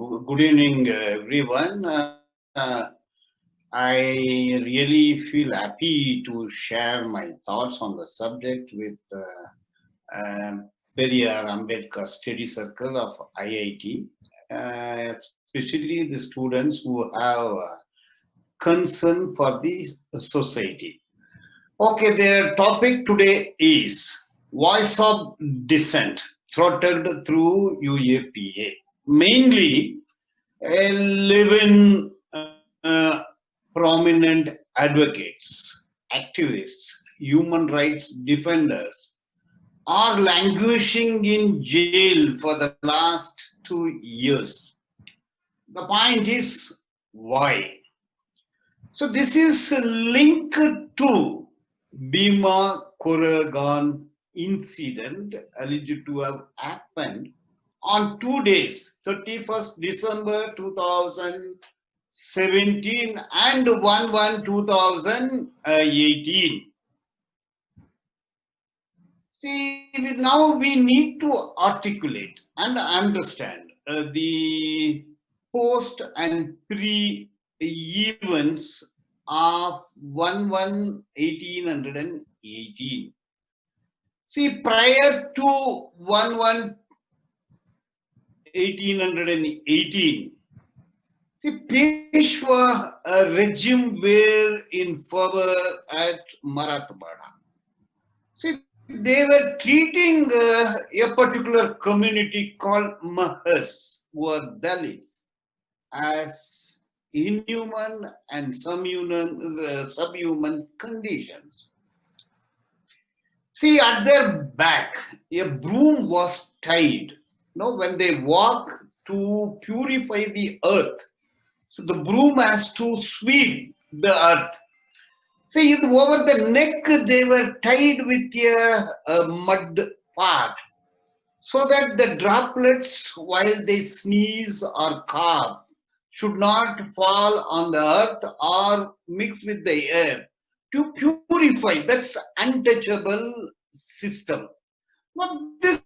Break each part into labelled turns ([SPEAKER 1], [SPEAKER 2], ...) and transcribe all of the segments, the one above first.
[SPEAKER 1] Good evening, everyone. I really feel happy to share my thoughts on the subject with Periyar Ambedkar Study Circle of IIT, especially the students who have concern for the society. Okay, their topic today is Voice of Dissent, throttled through UAPA. Mainly, 11 prominent advocates, activists, human rights defenders are languishing in jail for the last 2 years. The point is why? So this is linked to Bhima Koregaon incident alleged to have happened on 2 days, 31st December 2017 and 1/1/2018. See, now we need to articulate and understand the post and pre events of 1/1/1818. See, prior to 1/1/1818, see, Peshwa regime were in favor at Marathwada. See, they were treating a particular community called Mahars, who are Dalits, as inhuman and subhuman conditions. See, at their back, a broom was tied. When they walk to purify the earth, so the broom has to sweep the earth. See, over the neck, they were tied with a mud part so that the droplets, while they sneeze or cough, should not fall on the earth or mix with the air to purify. That's untouchable system. But this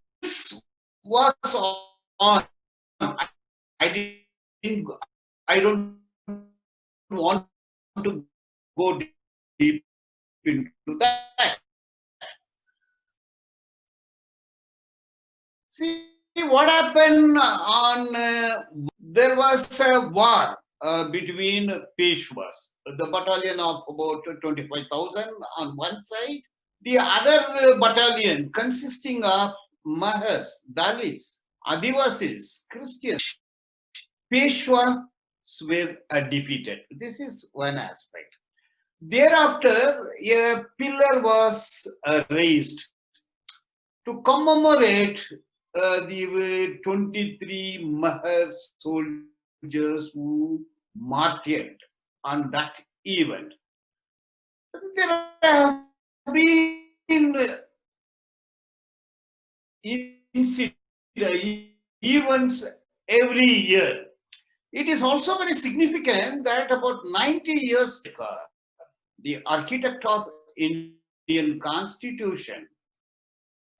[SPEAKER 1] was on. I don't want to go deep into that. See what happened there was a war between Peshwas, the battalion of about 25,000 on one side, the other battalion consisting of Mahars, Dalits, Adivasis, Christians. Peshwas were defeated. This is one aspect. Thereafter, a pillar was raised to commemorate the 23 Mahar soldiers who martyred on that event. There have been events every year. It is also very significant that about 90 years ago, the architect of Indian Constitution,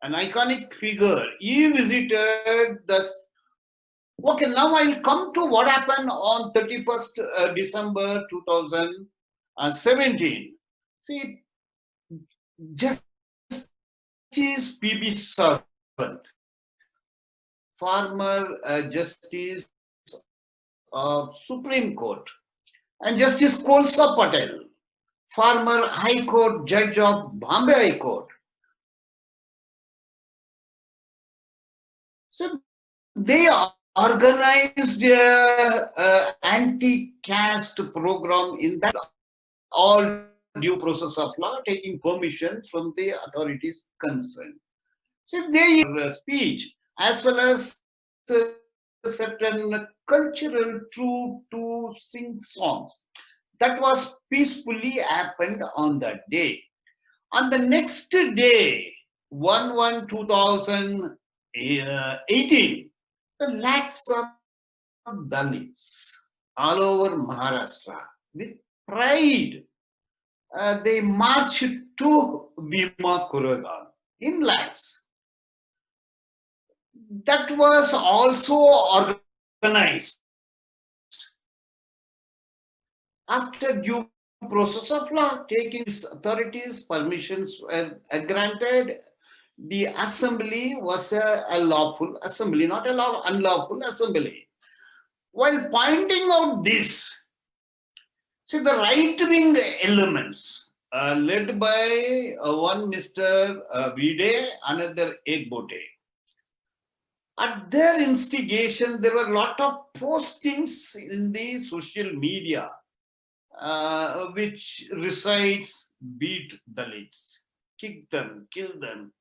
[SPEAKER 1] an iconic figure, he visited the. Okay, now I'll come to what happened on 31st December 2017. See, Justice P.B. Sarwant, former Justice of Supreme Court, and Justice Kolsa Patel, former High Court Judge of Bombay High Court. So they organized an anti-caste program in that all due process of law, taking permission from the authorities concerned. So they speech as well as certain cultural troupe to sing songs. That was peacefully happened on that day. On the next day, 1/1/2018, the lakhs of Dalits all over Maharashtra with pride, they marched to Bhima Koregaon in lakhs. That was also organized After due process of law, taking these authorities, permissions were granted. The assembly was a lawful assembly, not a unlawful assembly. While pointing out this, see the right-wing elements led by one Mr. Vide, another Egbote. At their instigation, there were a lot of postings in the social media which recites beat Dalits, kick them, kill them,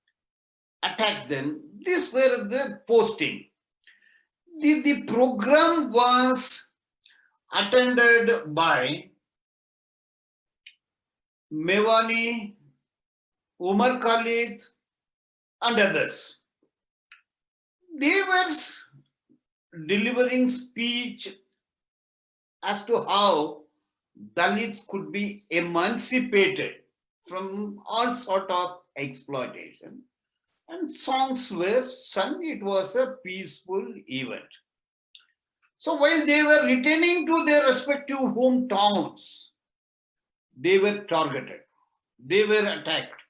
[SPEAKER 1] attack them. These were the posting. The program was attended by Mewani, Umar Khalid, and others. They were delivering speech as to how Dalits could be emancipated from all sort of exploitation, and songs were sung. It was a peaceful event. So while they were returning to their respective hometowns, they were targeted, they were attacked.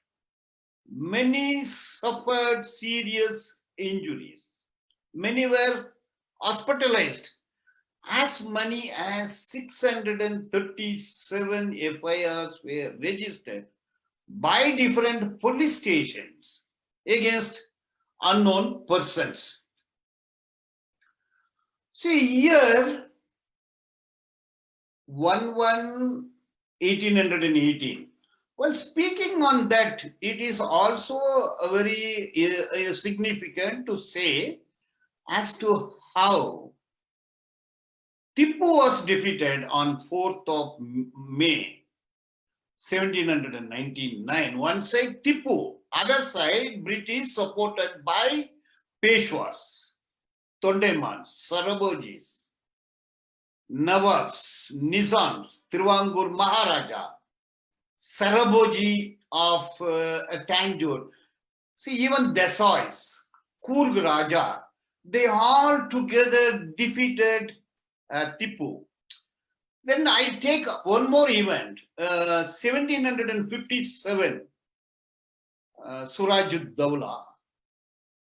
[SPEAKER 1] Many suffered serious injuries. Many were hospitalized. As many as 637 FIRs were registered by different police stations against unknown persons. See here, 1818. Well, speaking on that, it is also a very significant to say as to how Tipu was defeated on 4th of May 1799. One side Tipu, other side British supported by Peshwas, Tondemans, Sarabojis, Nawabs, Nizams, Tiruvangur Maharaja, Saraboji of Tanjore. See, even Desois, Kurg Raja, they all together defeated Tipu. Then I take one more event, 1757, Surajud-Dawla,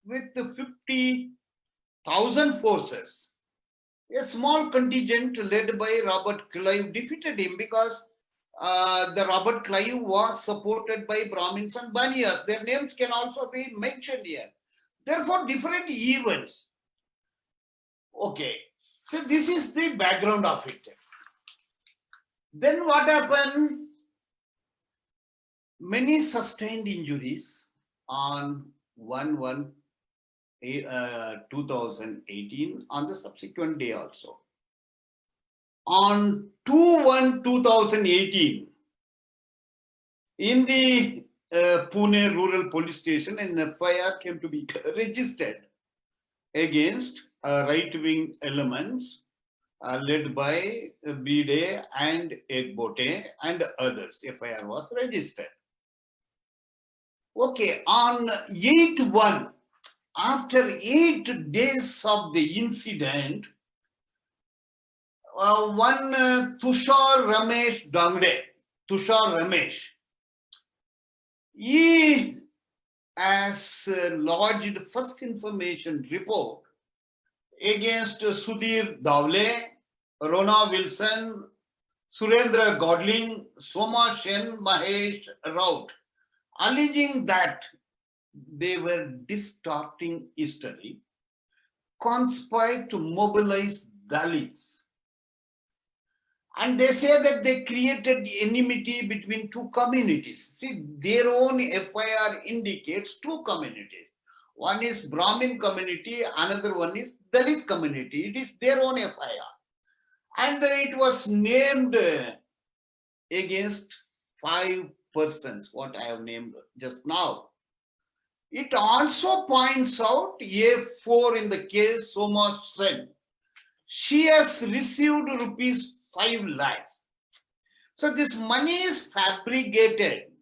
[SPEAKER 1] with 50,000 forces. A small contingent led by Robert Clive defeated him because the Robert Clive was supported by Brahmins and Baniyas. Their names can also be mentioned here. Therefore, different events. Okay, so this is the background of it. Then what happened? Many sustained injuries on 1/1/2018 on the subsequent day also. On 2/1/2018, in the Pune Rural Police Station, an FIR came to be registered against right-wing elements led by Bide and Egbote and others. FIR was registered. Okay, on 8/1, after 8 days of the incident, one Tushar Ramesh Dangde, Tushar Ramesh, he has lodged first information report against Sudhir Davle, Rona Wilson, Surendra Godling, Soma Shen, Mahesh Raut, alleging that they were distorting history, conspired to mobilize Dalits. And they say that they created enmity between two communities. See, their own FIR indicates two communities. One is Brahmin community, another one is Dalit community. It is their own FIR. And it was named against 5 persons, what I have named just now. It also points out A4 in the case Soma Sen. She has received rupees 5 lakhs. So this money is fabricated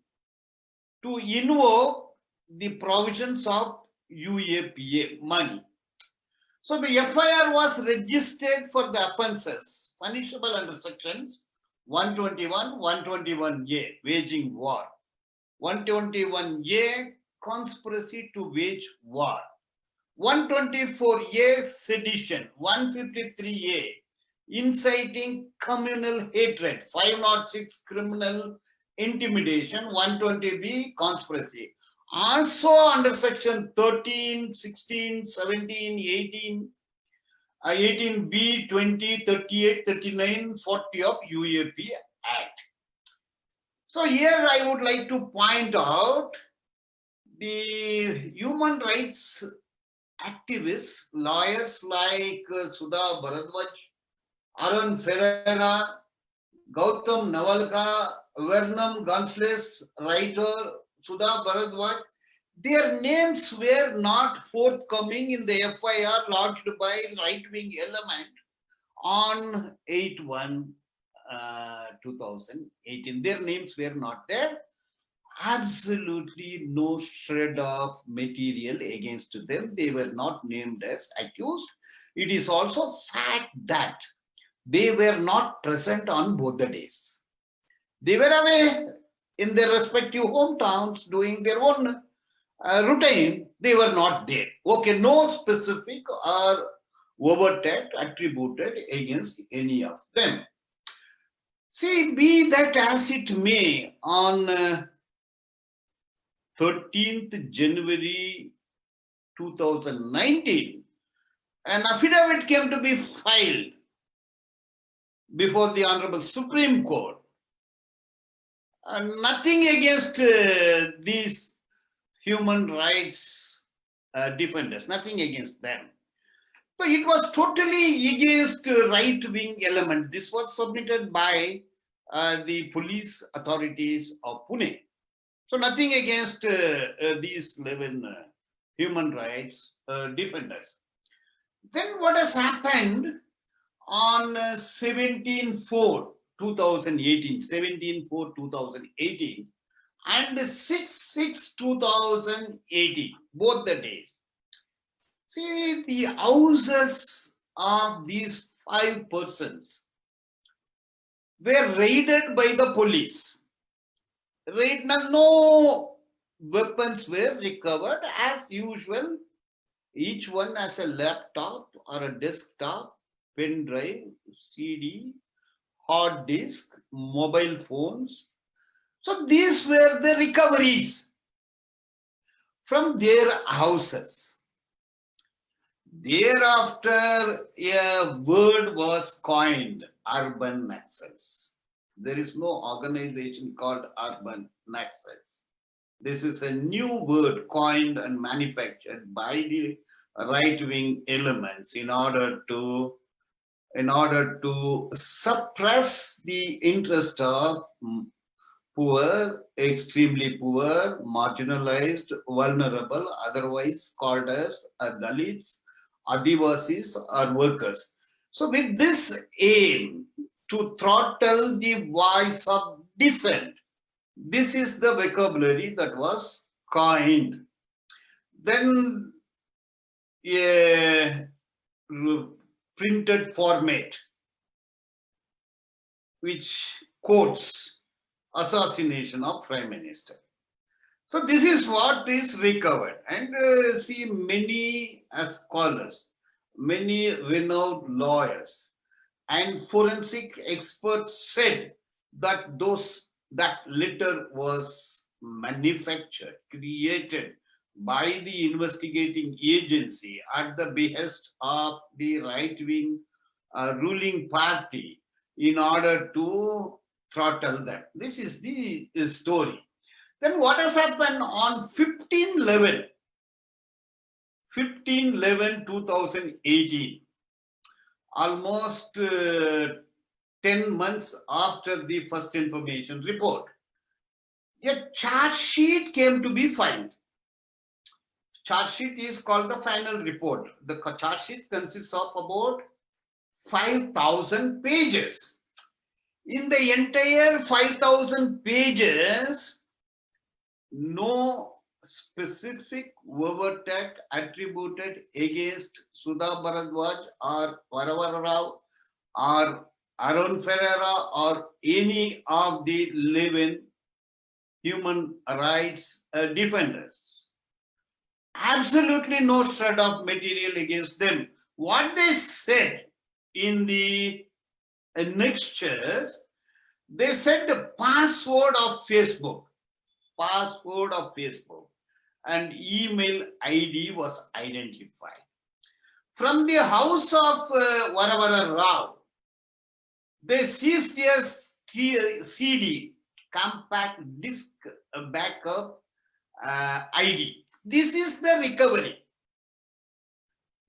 [SPEAKER 1] to invoke the provisions of UAPA money. So the FIR was registered for the offences punishable under sections 121, 121A, waging war. 121A, conspiracy to wage war. 124A, sedition. 153A, inciting communal hatred. 506, criminal intimidation. 120B, conspiracy. Also under section 13, 16, 17, 18, 18B, 20, 38, 39, 40 of UAP Act. So here I would like to point out the human rights activists, lawyers like Sudha Bharadwaj, Arun Ferreira, Gautam Navalka, Vernon Gonzalez, writer Sudha Bharadwaj, their names were not forthcoming in the FIR lodged by right-wing element on 8/1/2018. Their names were not there. Absolutely no shred of material against them. They were not named as accused. It is also fact that they were not present on both the days. They were away in their respective hometowns doing their own routine. They were not there. Okay, no specific or overt act attributed against any of them. See, be that as it may, on 13th January 2019, an affidavit came to be filed before the Honorable Supreme Court. Nothing against these human rights defenders, nothing against them. So it was totally against right-wing element. This was submitted by the police authorities of Pune. So nothing against these 11 human rights defenders. Then what has happened on 17/4/2018, 17/4/2018 and 6/6/2018, both the days. See, the houses of these 5 persons were raided by the police. No weapons were recovered as usual. Each one has a laptop or a desktop, pen drive, CD, hard disk, mobile phones. So these were the recoveries from their houses. Thereafter, a word was coined, urban Naxals. There is no organization called urban Naxals. This is a new word coined and manufactured by the right-wing elements in order to suppress the interest of poor, extremely poor, marginalized, vulnerable, otherwise called as Dalits, Adivasis, or workers. So with this aim to throttle the voice of dissent, this is the vocabulary that was coined. Then a printed format which quotes assassination of Prime Minister. So this is what is recovered. And see, many scholars, many renowned lawyers and forensic experts said that that letter was manufactured, created by the investigating agency at the behest of the right-wing ruling party in order to throttle them. This is the story. Then what has happened on 15/11/2018, almost 10 months after the first information report, a charge sheet came to be filed. Charge sheet is called the final report. The charge sheet consists of about 5,000 pages. In the entire 5,000 pages, no specific overt act attributed against Sudha Bharadwaj or Varavara Rao or Arun Ferreira or any of the living human rights defenders. Absolutely no shred of material against them. What they said in the annexures, they said the password of Facebook, and email ID was identified. From the house of Varavara Rao, they seized a CD, compact disc backup ID. This is the recovery.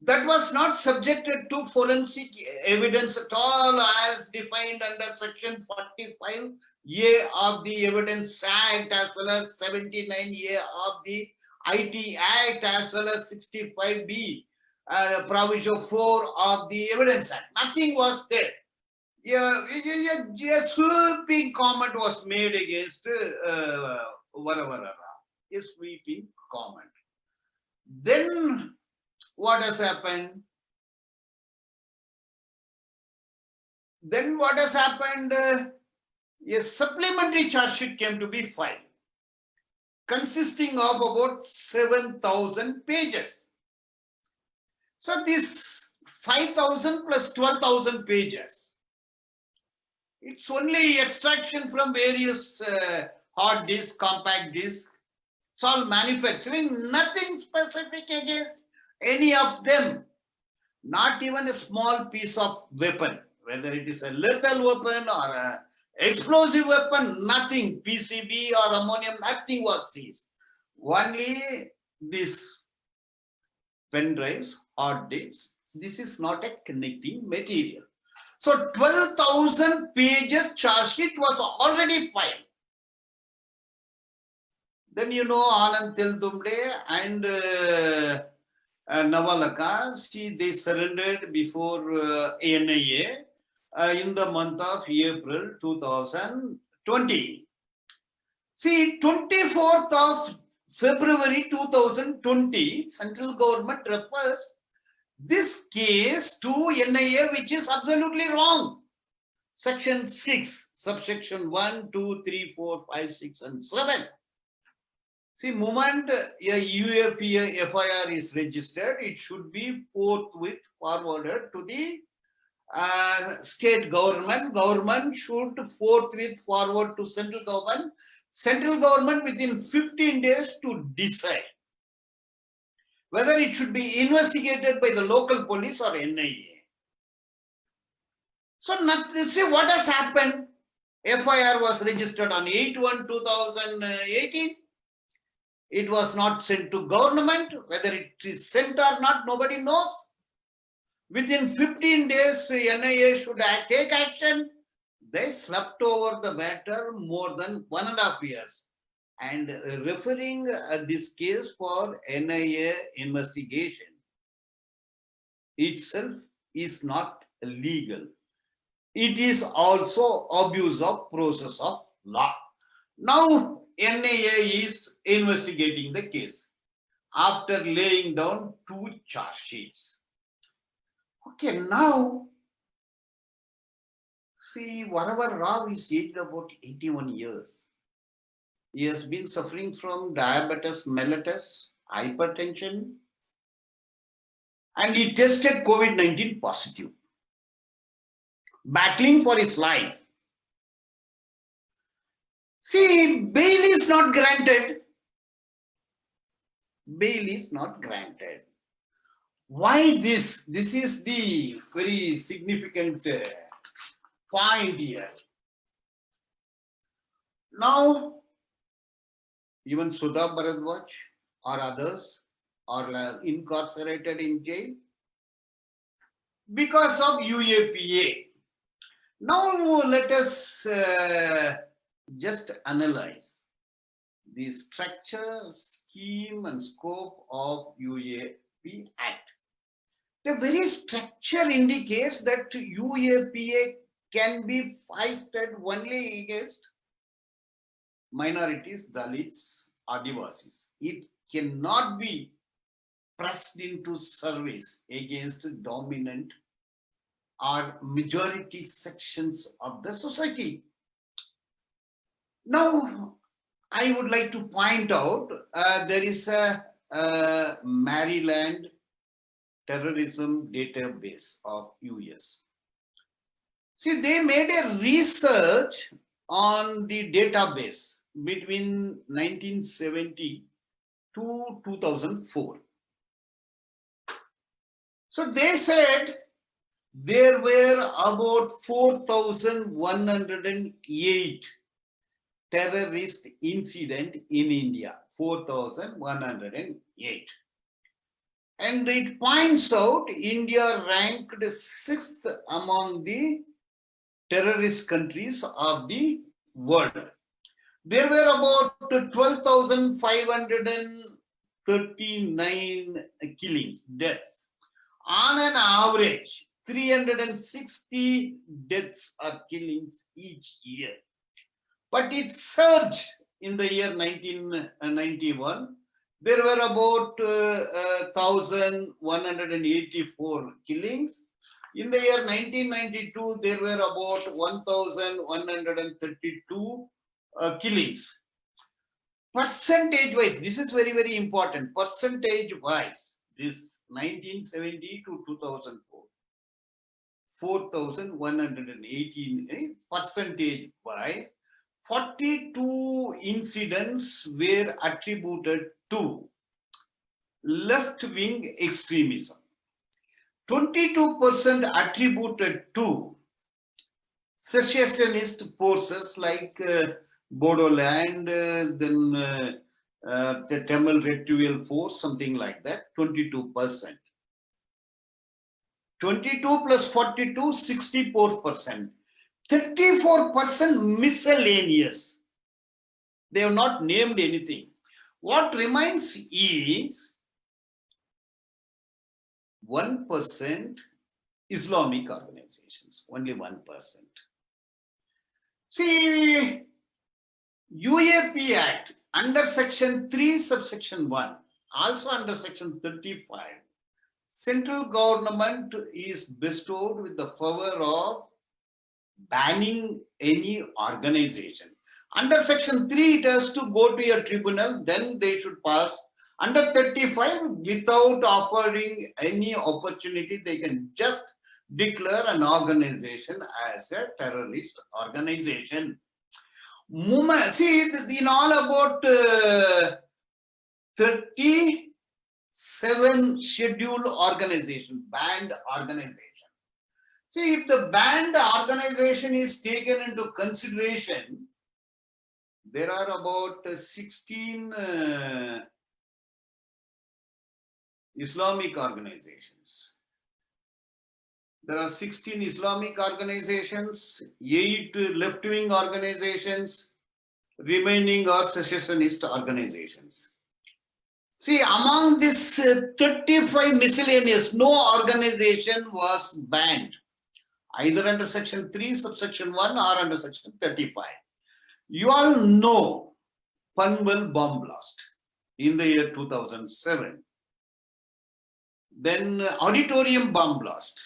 [SPEAKER 1] That was not subjected to forensic evidence at all as defined under section 45A of the Evidence Act as well as 79A of the IT Act as well as 65B provision 4 of the Evidence Act. Nothing was there. A sweeping comment was made against Varavara Rao. A sweeping comment. Then what has happened? A supplementary charge sheet came to be filed, consisting of about 7,000 pages. So this 5,000 plus 12,000 pages, it's only extraction from various hard disk, compact disk. It's all manufacturing, nothing specific against any of them. Not even a small piece of weapon, whether it is a lethal weapon or an explosive weapon, nothing, PCB or ammonium, nothing was seized. Only this pen drives, hard disks. This is not a connecting material. So 12,000 pages charge sheet was already filed. Then Anand Teldumde and Navalaka, they surrendered before NIA in the month of April 2020. See, 24th of February 2020, central government refers this case to NIA, which is absolutely wrong. Section 6, subsection 1, 2, 3, 4, 5, 6, and 7. See, moment a UFA FIR is registered, it should be forthwith forwarded to the state government. Government should forthwith forward to central government. Central government within 15 days to decide whether it should be investigated by the local police or NIA. So, see what has happened. FIR was registered on 8/1/2018. It was not sent to government. Whether it is sent or not, nobody knows. Within 15 days, NIA should take action. They slept over the matter more than 1.5 years. And referring this case for NIA investigation itself is not legal. It is also abuse of process of law. Now, NIA is investigating the case after laying down 2 charge sheets. Okay, now, see, Varavara Rao is aged about 81 years. He has been suffering from diabetes mellitus, hypertension, and he tested COVID-19 positive, battling for his life. See, bail is not granted. Bail is not granted. Why this? This is the very significant point here. Now, even Sudha Bharadwaj or others are incarcerated in jail because of UAPA. Now, let us just analyze the structure, scheme, and scope of UAP Act. The very structure indicates that UAPA can be foisted only against minorities, Dalits, Adivasis. It cannot be pressed into service against dominant or majority sections of the society. Now, I would like to point out there is a Maryland terrorism database of US. See, they made a research on the database between 1970 to 2004. So they said there were about 4,108 terrorist incident in India, 4,108. And it points out India ranked 6th among the terrorist countries of the world. There were about 12,539 killings, deaths. On an average, 360 deaths or killings each year. But it surged in the year 1991. There were about 1,184 killings. In the year 1992, there were about 1,132 killings. Percentage wise, this is very, very important. Percentage wise, this 1970 to 2004, 4,118 percentage wise, 42 incidents were attributed to left-wing extremism. 22% attributed to secessionist forces like Bodoland, then the Tamil Retrieval Force, something like that, 22%. 22 plus 42, 64%. 34% miscellaneous. They have not named anything. What remains is 1% Islamic organizations, only 1%. See, UAP Act under section 3 subsection 1, also under section 35, central government is bestowed with the power of banning any organization. Under section 3, it has to go to a tribunal, then they should pass. Under 35, without offering any opportunity, they can just declare an organization as a terrorist organization. See, in all about 37 scheduled organizations, banned organizations. See, if the banned organization is taken into consideration, there are about 16 Islamic organizations. There are 16 Islamic organizations, 8 left-wing organizations, remaining are secessionist organizations. See, among this 35 miscellaneous, no organization was banned, either under section 3, subsection 1 or under section 35. You all know Panvel bomb blast in the year 2007. Then Auditorium bomb blast,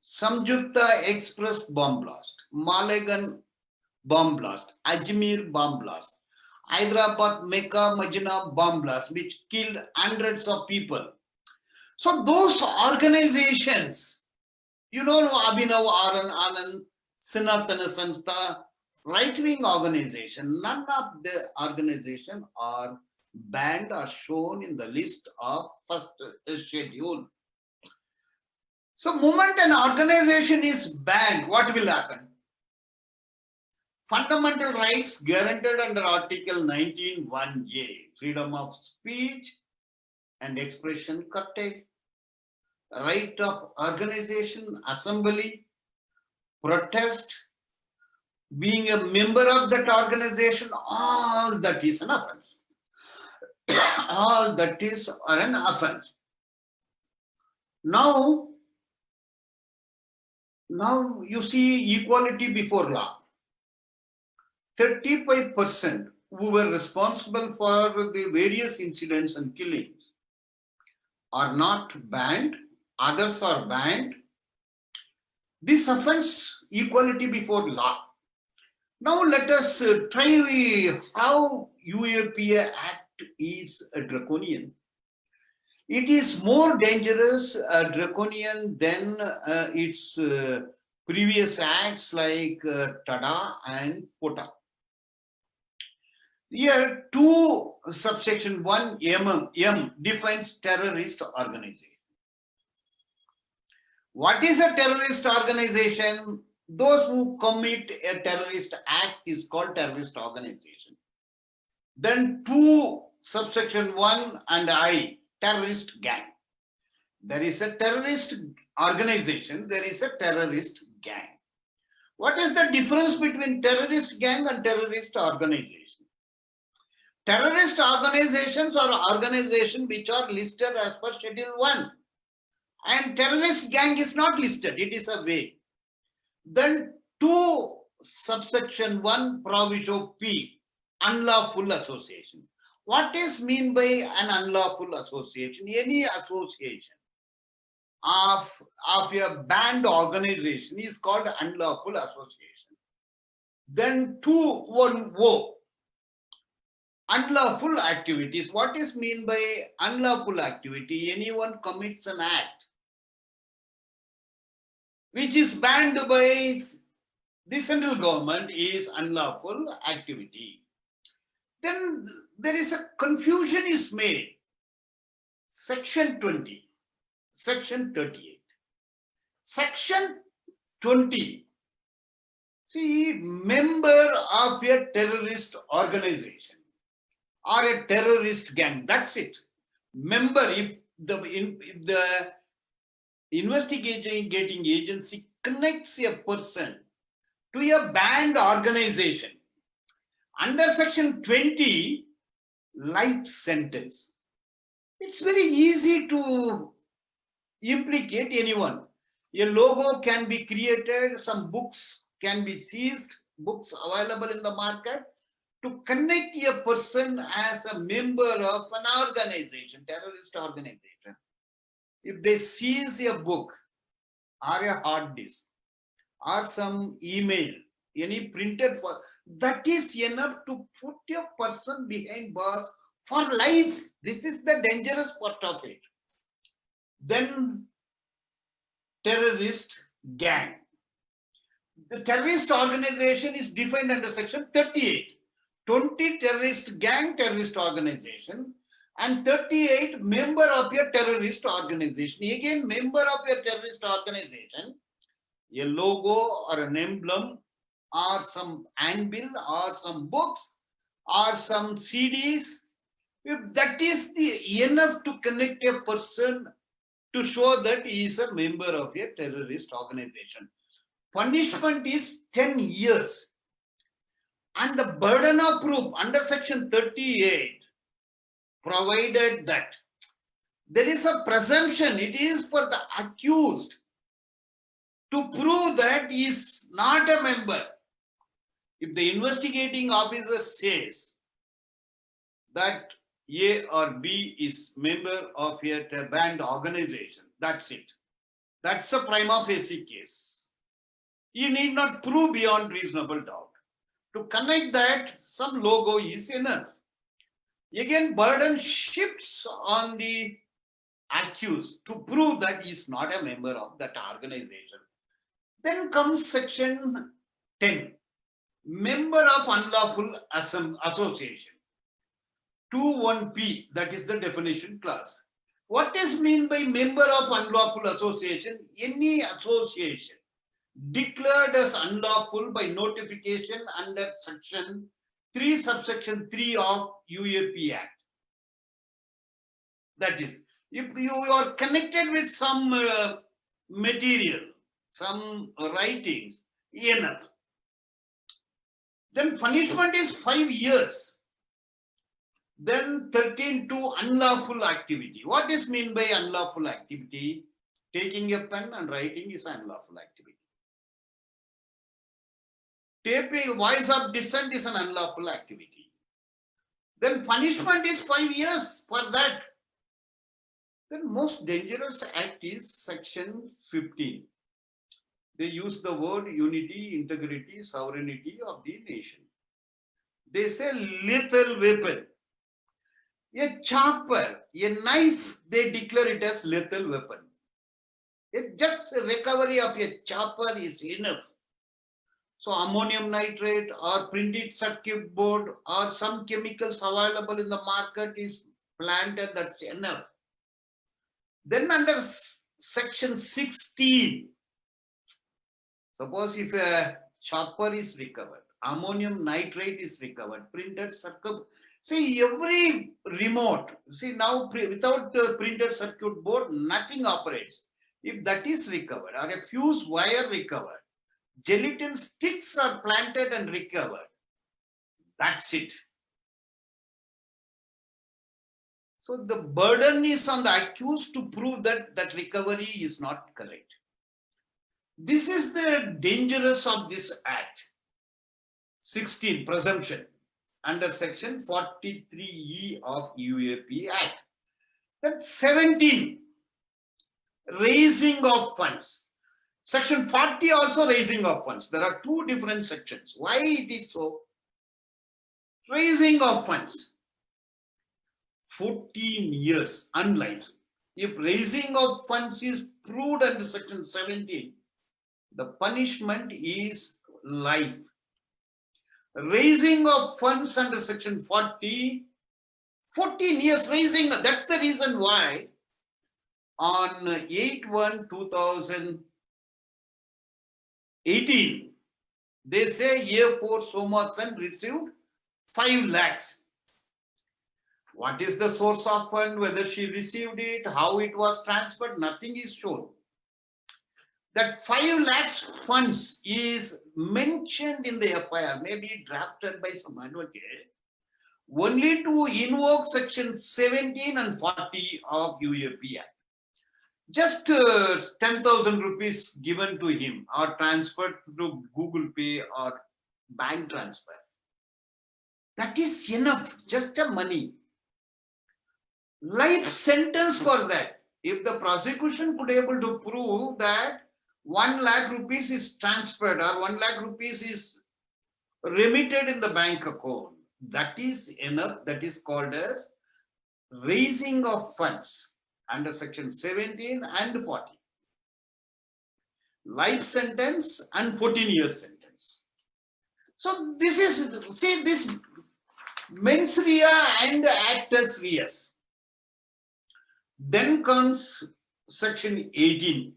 [SPEAKER 1] Samjukta Express bomb blast, Malegan bomb blast, Ajmer bomb blast, Hyderabad Mecca Medina bomb blast, which killed hundreds of people. So those organizations, you know, Abhinav Anand, Sanatana Sanstha, right-wing organization, none of the organization are banned or shown in the list of first schedule. So, moment an organization is banned, what will happen? Fundamental rights guaranteed under Article 19(1)(a), freedom of speech and expression curtailed, right of organization, assembly, protest, being a member of that organization, all that is an offense. All that is an offense. Now you see equality before law. 35% who were responsible for the various incidents and killings are not banned, others are banned. This offense equality before law. Now let us try how UAPA Act is a draconian. It is more dangerous, draconian than its previous acts like TADA and FOTA. Here, 2 subsection 1 M defines terrorist organization. What is a terrorist organization? Those who commit a terrorist act is called terrorist organization. Then 2 subsection 1 and I, terrorist gang. There is a terrorist organization, there is a terrorist gang. What is the difference between terrorist gang and terrorist organization? Terrorist organizations are organizations which are listed as per Schedule 1. And terrorist gang is not listed, it is a way. Then 2 subsection 1 proviso P, unlawful association. What is mean by an unlawful association? Any association of a banned organization is called unlawful association. Then 2(1) O, unlawful activities. What is mean by unlawful activity? Anyone commits an act which is banned by the central government is unlawful activity. Then there is a confusion is made. Section 20, Section 38. Section 20. See, member of a terrorist organization or a terrorist gang. That's it. Member, if the investigating agency connects a person to a banned organization, under Section 20, life sentence. It's very easy to implicate anyone. A logo can be created, some books can be seized, books available in the market, to connect a person as a member of an organization, terrorist organization. If they seize a book or a hard disk or some email, any printed for, that is enough to put a person behind bars for life. This is the dangerous part of it. Then terrorist gang. The terrorist organization is defined under Section 38. 20 terrorist gang, terrorist organization, and 38 member of a terrorist organization. Again, member of a terrorist organization, a logo or an emblem or some handbill or some books or some CDs, if that is enough to connect a person to show that he is a member of a terrorist organization. Punishment is 10 years. And the burden of proof under Section 38 provided that there is a presumption, it is for the accused to prove that he is not a member. If the investigating officer says that A or B is member of a banned organization, that's it. That's a prima facie case. You need not prove beyond reasonable doubt. To connect that, some logo is enough. Again, burden shifts on the accused to prove that he is not a member of that organization. Then comes Section 10, member of unlawful association. 2(1)P, that is the definition clause. What is meant by member of unlawful association? Any association declared as unlawful by notification under Section 3, subsection 3 of UAP Act. That is, if you are connected with some material, some writings, enough. Then punishment is 5 years. Then 13(2), unlawful activity. What is meant by unlawful activity? Taking a pen and writing is unlawful activity. Taping voice of dissent is an unlawful activity. Then punishment is 5 years for that. The most dangerous act is Section 15. They use the word unity, integrity, sovereignty of the nation. They say lethal weapon. A chopper, a knife, they declare it as lethal weapon. Just recovery of a chopper is enough. So ammonium nitrate or printed circuit board or some chemicals available in the market is planted, that's enough. Then under section 16, suppose if a chopper is recovered, ammonium nitrate is recovered, printed circuit, see every remote, see now without the printed circuit board, nothing operates. If that is recovered or a fuse wire recovered, gelatin sticks are planted and recovered, that's it. So the burden is on the accused to prove that that recovery is not correct. This is the dangerous of this act. 16, presumption under section 43E of UAP Act. Then 17, raising of funds. Section 40 also raising of funds. There are two different sections. Why it is so? Raising of funds. 14 years unlife. If raising of funds is proved under section 17, the punishment is life. Raising of funds under section 40, 14 years raising, that's the reason why on 8/1/2018, they say A4 Somasan received 5 lakhs. What is the source of fund, whether she received it, how it was transferred, nothing is shown. That 5 lakhs funds is mentioned in the FIR, maybe drafted by some advocate, only to invoke section 17 and 40 of UAP Act. Just 10,000 rupees given to him or transferred through Google Pay or bank transfer. That is enough, just a money. Life sentence for that. If the prosecution could able to prove that 1 lakh rupees is transferred or 1 lakh rupees is remitted in the bank account, that is enough. That is called as raising of funds under section 17 and 40. Life sentence and 14 years sentence. So this is, see, this mens rea and actus reus. Then comes section 18.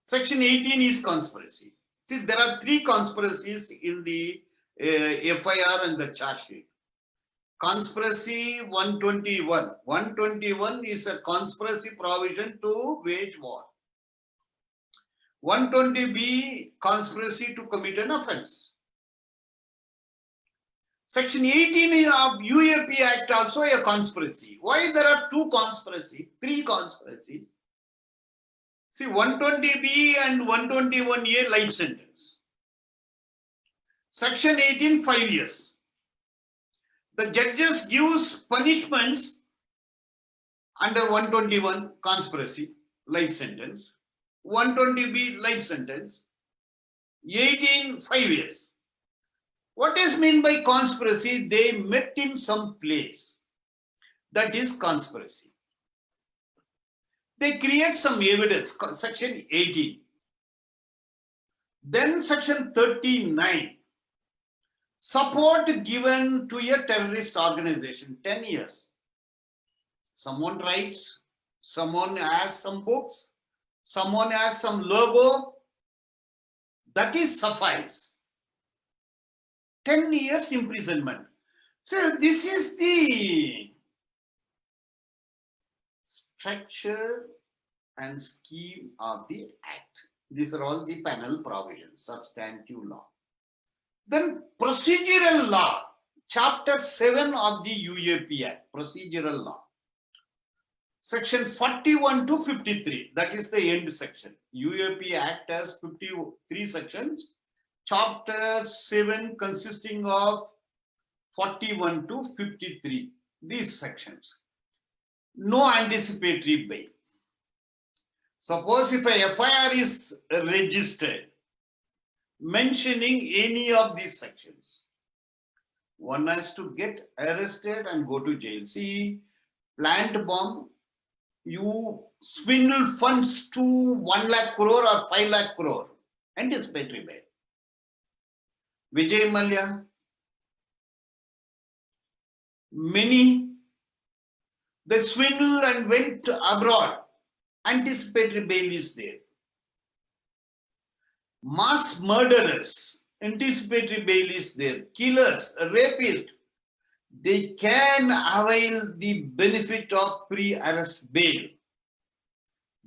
[SPEAKER 1] Section 18 is conspiracy. See, there are 3 conspiracies in the FIR and the charge sheet. Conspiracy 121. 121 is a conspiracy provision to wage war. 120B, conspiracy to commit an offense. Section 18 of UAP Act also a conspiracy. Why there are 2 conspiracy, 3 conspiracies? See, 120B and 121A life sentence. Section 18, 5 years. The judges gives punishments under 121 conspiracy, life sentence. 120B life sentence. 18, 5 years. What is meant by conspiracy? They met in some place. That is conspiracy. They create some evidence, section 18. Then section 39. Support given to a terrorist organization, 10 years. Someone writes, someone has some books, someone has some logo. That is suffice. 10 years imprisonment. So this is the structure and scheme of the act. These are all the panel provisions, substantive law. Then procedural law, chapter 7 of the UAP Act, procedural law. Section 41 to 53, that is the end section. UAP Act has 53 sections. Chapter 7 consisting of 41 to 53, these sections. No anticipatory bail. Suppose if a FIR is registered mentioning any of these sections, one has to get arrested and go to jail. See, plant bomb, you swindle funds to 1 lakh crore or 5 lakh crore, anticipatory bail. Vijay Mallya, many, they swindled and went abroad, anticipatory bail is there. Mass murderers, anticipatory bail is there. Killers, rapists, they can avail the benefit of pre-arrest bail.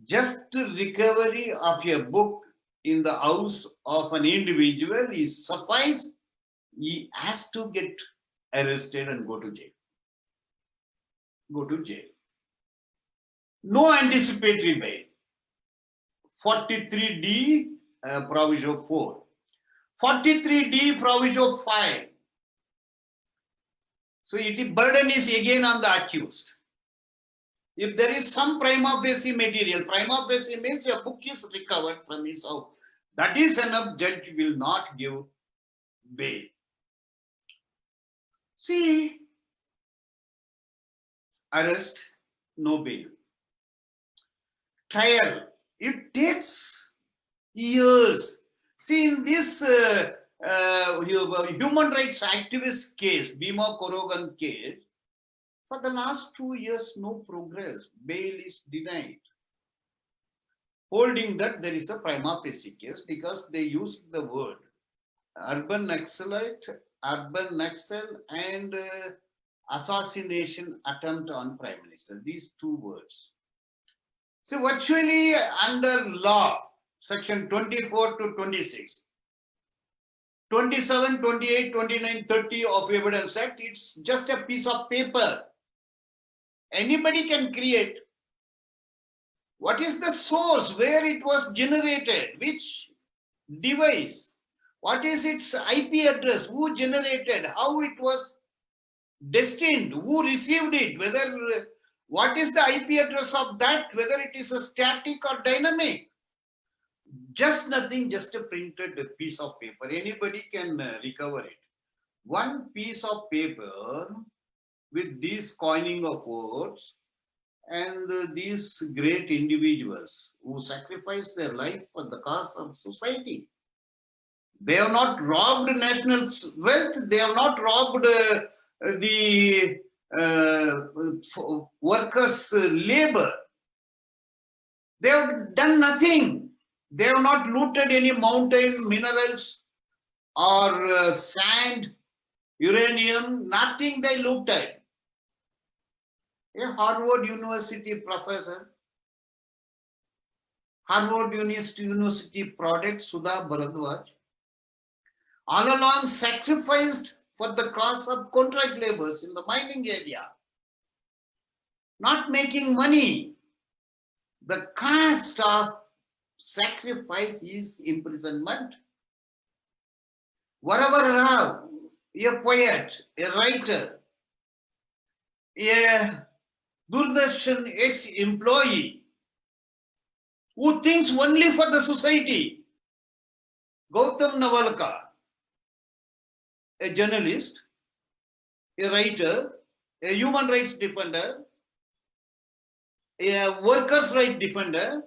[SPEAKER 1] Just recovery of a book in the house of an individual is suffice. He has to get arrested and go to jail. Go to jail. No anticipatory bail. 43D, proviso 4. 43D, proviso 5. So it burden is again on the accused. If there is some prima facie material, prima facie means a book is recovered from his house. That is enough, judge will not give bail. See, arrest, no bail. Trial, it takes years. See, in this human rights activist case, Bhima Koregaon case, for the last 2 years, no progress. Bail is denied. Holding that there is a prima facie case because they used the word urban Naxalite, urban Naxal, and assassination attempt on Prime Minister. These 2 words. So virtually under law, section 24 to 26, 27, 28, 29, 30 of Evidence Act, it's just a piece of paper. Anybody can create. What is the source, where it was generated, which device, what is its IP address, who generated, how it was destined, who received it, whether what is the IP address of that, whether it is a static or dynamic. Just nothing, just a printed piece of paper. Anybody can recover it. One piece of paper with these coining of words and these great individuals who sacrificed their life for the cause of society. They have not robbed national wealth, they have not robbed the workers' labor. They have done nothing. They have not looted any mountain minerals or sand, uranium, nothing they looked at. A Harvard University professor, Harvard University product, Sudha Bharadwaj, all along sacrificed for the cause of contract laborers in the mining area, not making money. The cost of sacrifice is imprisonment. Whatever Rao, a poet, a writer, a Doordarshan ex-employee who thinks only for the society, Gautam Navalkar, a journalist, a writer, a human rights defender, a workers' rights defender,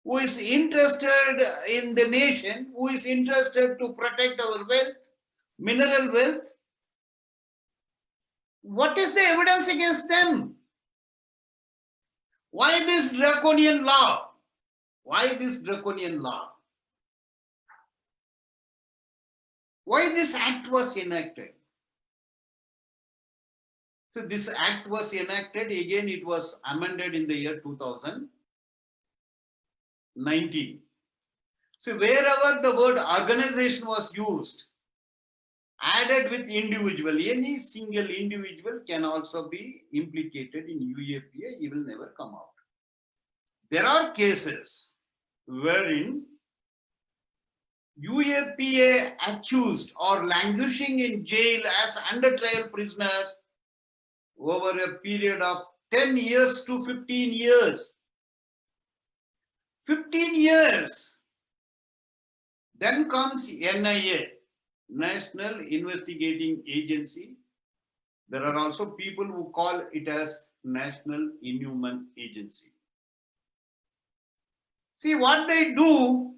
[SPEAKER 1] who is interested in the nation, who is interested to protect our wealth, mineral wealth. What is the evidence against them? Why this draconian law? Why this draconian law? Why this act was enacted? So this act was enacted, again it was amended in the year 2019. So wherever the word organization was used, added with individual, any single individual can also be implicated in UAPA, he will never come out. There are cases wherein UAPA accused or languishing in jail as under trial prisoners over a period of 10 years to 15 years 15 years. Then comes NIA, National Investigating Agency. There are also people who call it as National Inhuman Agency. See what they do,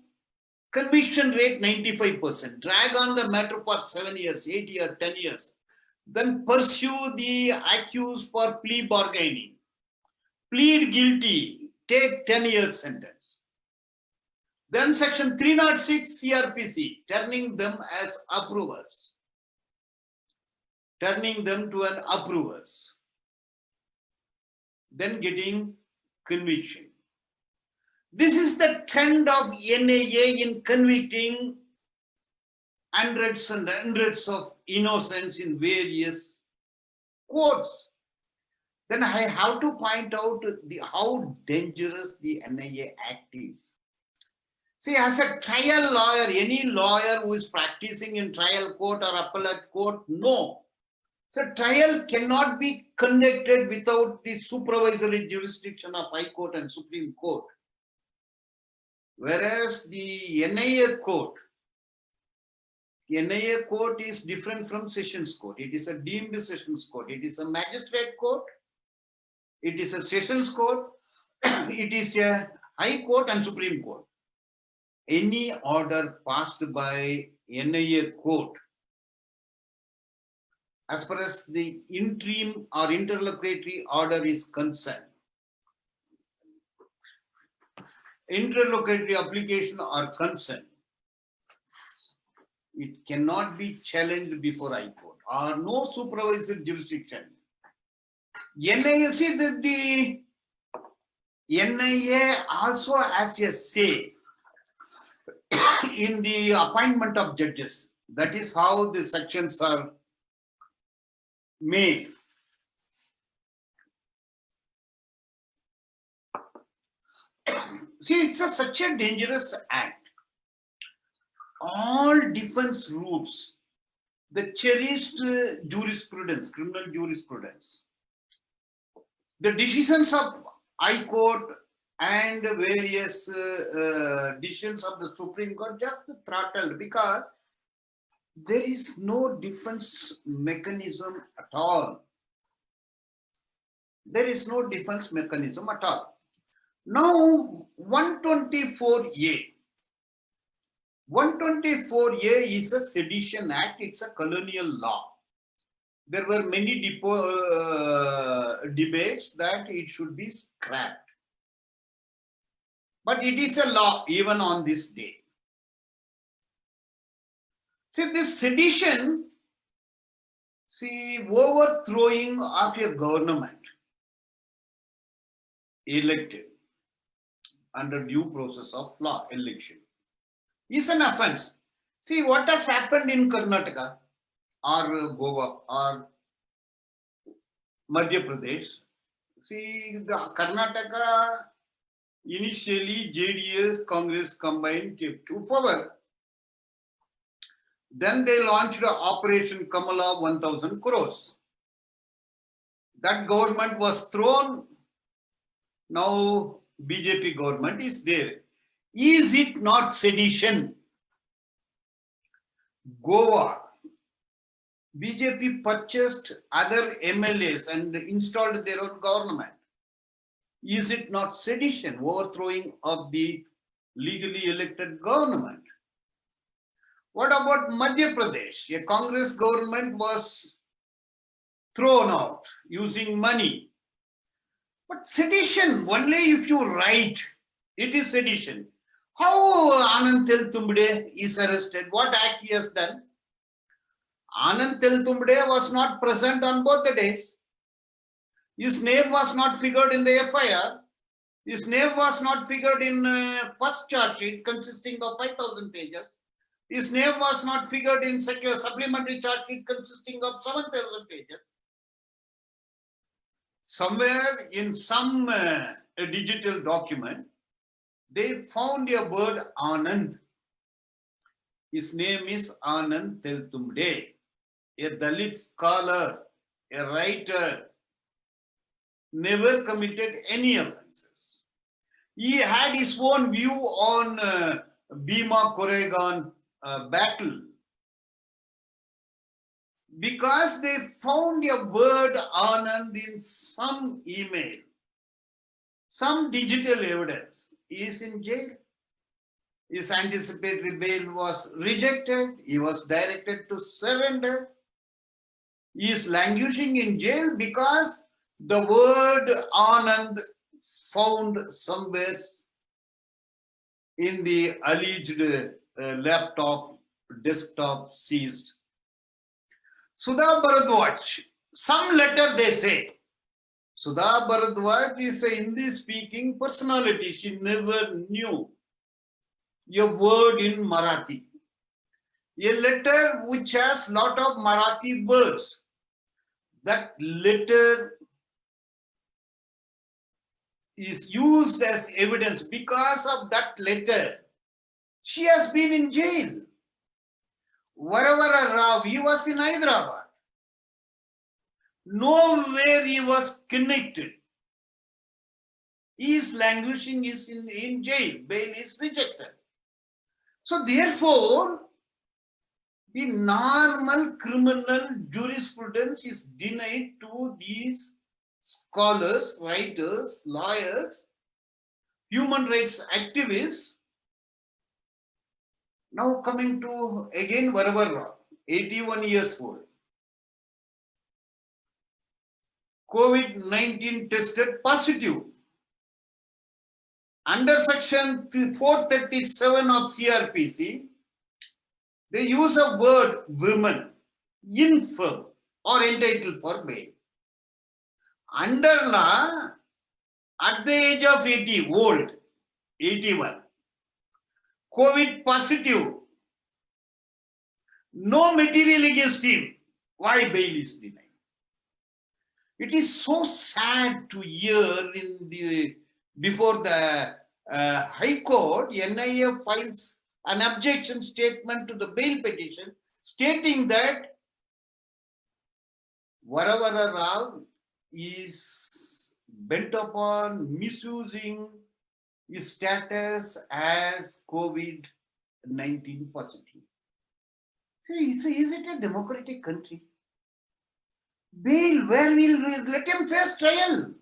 [SPEAKER 1] conviction rate 95%, drag on the matter for 7 years, 8 years, 10 years, then pursue the accused for plea bargaining, plead guilty, take 10 years sentence. Then section 306 CRPC, turning them as approvers, turning them to an approvers, then getting conviction. This is the trend of NIA in convicting hundreds and hundreds of innocents in various courts. Then I have to point out how dangerous the NIA Act is. See, as a trial lawyer, any lawyer who is practicing in trial court or appellate court, no. So trial cannot be conducted without the supervisory jurisdiction of High Court and Supreme Court. Whereas the NIA court is different from Sessions Court. It is a deemed Sessions Court. It is a magistrate court. It is a Sessions Court. It is a High Court and Supreme Court. Any order passed by NIA court, as far as the interim or interlocutory order is concerned, interlocutory application or concern, it cannot be challenged before High Court or no supervisory jurisdiction. NIA, see the NIA also has a say in the appointment of judges. That is how the sections are made. See, it's such a dangerous act. All defense routes, the cherished jurisprudence, criminal jurisprudence, the decisions of High Court and various decisions of the Supreme Court just throttled because there is no defense mechanism at all. There is no defense mechanism at all. Now, 124A. 124A is a sedition act, it's a colonial law. There were many debates that it should be scrapped. But it is a law even on this day. See, this sedition, overthrowing of a government elected under due process of law, election, is an offense. See, what has happened in Karnataka or Goa or Madhya Pradesh. See, the Karnataka, initially JDS, Congress combined came to power. Then they launched Operation Kamala 1000 crores. That government was thrown. Now BJP government is there. Is it not sedition? Goa, BJP purchased other MLAs and installed their own government. Is it not sedition, overthrowing of the legally elected government? What about Madhya Pradesh? A Congress government was thrown out using money. But sedition, only if you write, it is sedition. How Anand Teltumbde is arrested? What act he has done? Anand Teltumbde was not present on both the days. His name was not figured in the FIR. His name was not figured in first charge sheet consisting of 5,000 pages. His name was not figured in supplementary charge sheet consisting of 7,000 pages. Somewhere in some digital document, they found a word Anand. His name is Anand Teltumbde, a Dalit scholar, a writer, never committed any offenses. He had his own view on Bhima Koregan battle, because they found a word Anand in some email, some digital evidence. He is in jail. His anticipatory bail was rejected. He was directed to surrender. He is languishing in jail because the word Anand found somewhere in the alleged laptop, desktop seized. Sudha Bharadwaj, some letter they say. Sudha Bharadwaj is a Hindi speaking personality. She never knew a word in Marathi. A letter which has lot of Marathi words. That letter is used as evidence. Because of that letter, she has been in jail. Varavara Rao, he was in Hyderabad. Nowhere he was connected. He is languishing, is in jail. Bail is rejected. So therefore, the normal criminal jurisprudence is denied to these scholars, writers, lawyers, human rights activists. Now coming to again Varavara Rao, 81 years old. COVID-19 tested positive. Under section 437 of CRPC, they use a word women, infirm or entitled for bail. Under law, at the age of 80, old, 81, COVID positive, no material against him, why bail is denied? It is so sad to hear before the High Court, NIA files an objection statement to the bail petition stating that Varavara Rao is bent upon misusing his status as COVID-19 positive. Is it a democratic country? Bail, where will let him face trial?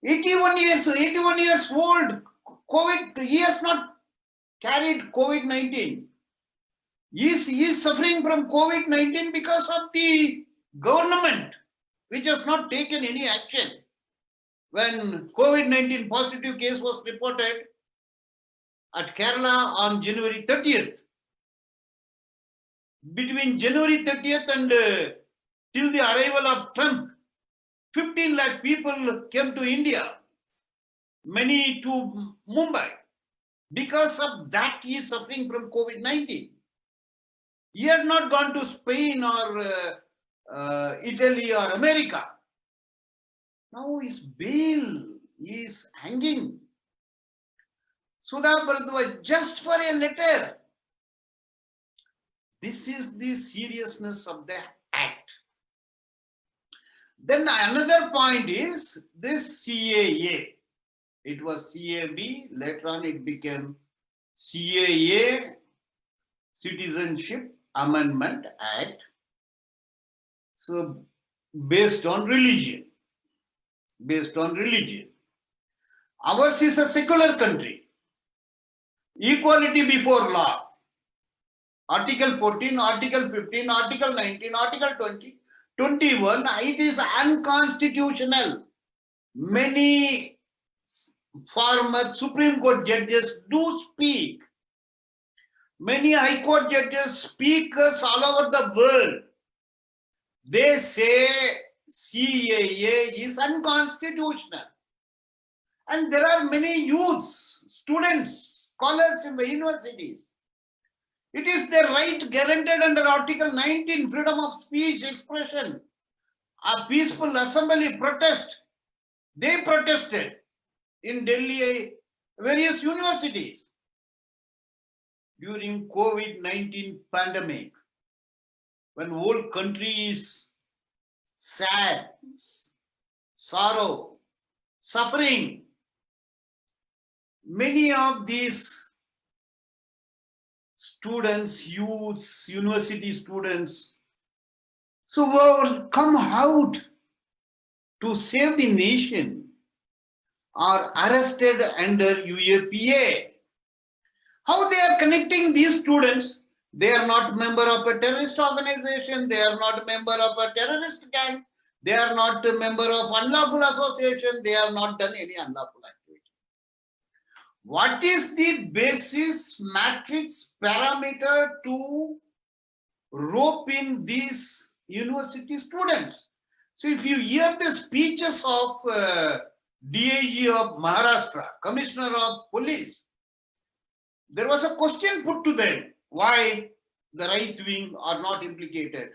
[SPEAKER 1] 81 years old, COVID, he has not carried COVID-19. He is suffering from COVID-19 because of the government, which has not taken any action. When COVID-19 positive case was reported at Kerala on January 30th, between January 30th and till the arrival of Trump, 15 lakh people came to India, many to Mumbai. Because of that, he is suffering from COVID-19. He had not gone to Spain or Italy or America. Now his bail is hanging. Sudha Bharadwaj, just for a letter. This is the seriousness of the act. Then another point is this CAA. It was CAB, later on it became CAA, Citizenship Amendment Act. So based on religion. Ours is a secular country. Equality before law. Article 14, Article 15, Article 19, Article 20, 21, it is unconstitutional. Many former Supreme Court judges do speak. Many High Court judges, speakers all over the world, they say CAA is unconstitutional. And there are many youths, students, scholars in the universities. It is their right guaranteed under Article 19, freedom of speech, expression, a peaceful assembly, protest. They protested in Delhi, various universities during COVID-19 pandemic, when whole country is sad, sorrow, suffering. many of these students, youths, university students, so will come out to save the nation are arrested under UAPA. How they are connecting these students? They are not member of a terrorist organization. They are not member of a terrorist gang. They are not a member of unlawful association. They have not done any unlawful activity. What is the basis, matrix, parameter to rope in these university students? So if you hear the speeches of DIG of Maharashtra, Commissioner of Police, there was a question put to them, why the right wing are not implicated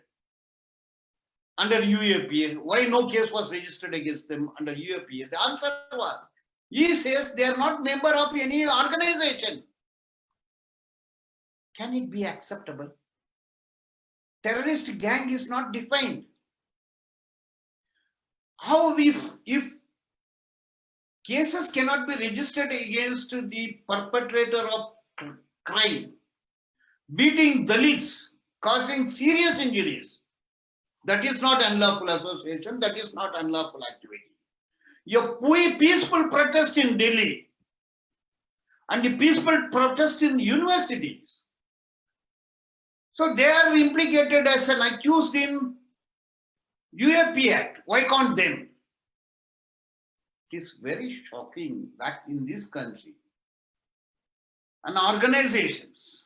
[SPEAKER 1] under UAPA, why no case was registered against them under UAPA. The answer was, he says they are not member of any organization. Can it be acceptable? Terrorist gang is not defined. How if cases cannot be registered against the perpetrator of crime, beating Dalits, causing serious injuries, that is not unlawful association, that is not unlawful activity. Your peaceful protest in Delhi and the peaceful protest in universities, so they are implicated as an accused in UAP Act. Why can't them? It is very shocking that in this country, and organizations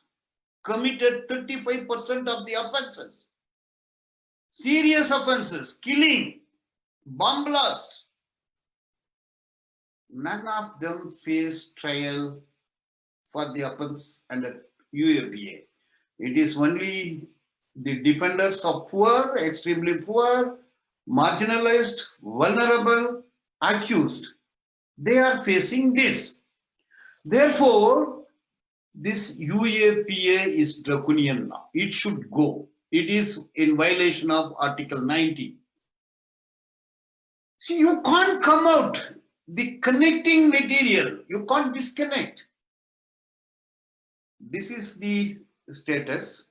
[SPEAKER 1] committed 35% of the offenses, serious offenses, killing, bomb blast. None of them face trial for the offense under UAPA. It is only the defenders of poor, extremely poor, marginalized, vulnerable, accused. They are facing this. Therefore, this UAPA is draconian law. It should go. It is in violation of Article 90. See, you can't come out. The connecting material, you can't disconnect. This is the status.